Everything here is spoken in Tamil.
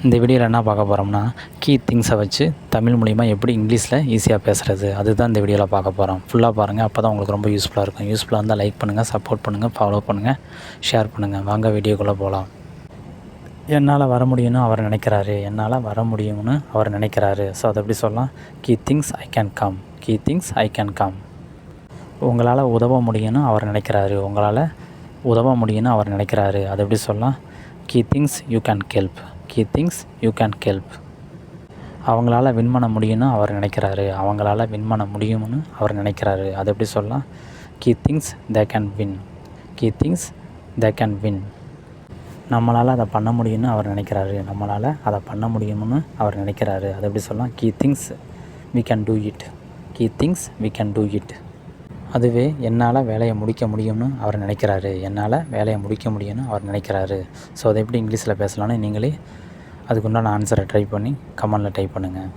இந்த வீடியோவில் என்ன பார்க்க போகிறோம்னா, கீ திங்ஸை வச்சு தமிழ் மூலிமா எப்படி இங்கிலீஷில் ஈஸியாக பேசுகிறது, அதுதான் இந்த வீடியோவில் பார்க்க போகிறோம். ஃபுல்லாக பாருங்கள், அப்போ தான் உங்களுக்கு ரொம்ப யூஸ்ஃபுல்லாக இருக்கும். யூஸ்ஃபுல்லாக இருந்தால் லைக் பண்ணுங்கள், சப்போர்ட் பண்ணுங்கள், ஃபாலோ பண்ணுங்கள், ஷேர் பண்ணுங்கள். வாங்க வீடியோக்குள்ளே போகலாம். என்னால் வர முடியும்னு அவர் நினைக்கிறாரு, என்னால் வர முடியும்னு அவர் நினைக்கிறாரு. ஸோ அதை எப்படி சொல்லலாம்? Key things I can come, key things I can come. உங்களால் உதவ முடியும்னு அவர் நினைக்கிறாரு, உங்களால் உதவ முடியும்னு அவர் நினைக்கிறாரு. அதை எப்படி சொல்லலாம்? Key things you can help, key things you can help. அவங்களால வின் பண்ண முடியும்னு அவர் நினைக்கிறாரு, அவங்களால வின் பண்ண முடியும்னு அவர் நினைக்கிறாரு. அதை எப்படி சொல்லலாம்? Key things they can win, key things they can win. நம்மளால் அதை பண்ண முடியும்னு அவர் நினைக்கிறாரு, நம்மளால் அதை பண்ண முடியும்னு அவர் நினைக்கிறாரு. அதை எப்படி சொல்லலாம்? Key things we can do it, key things we can do it. அதுவே என்னால் வேலையை முடிக்க முடியும்னு அவர் நினைக்கிறாரு, என்னால் வேலையை முடிக்க முடியும்னு அவர் நினைக்கிறாரு. ஸோ அதை எப்படி இங்கிலீஷில் பேசலான்னு நீங்களே அதுக்குண்டான ஆன்சரை ட்ரை பண்ணி கமெண்டில் டைப் பண்ணுங்கள்.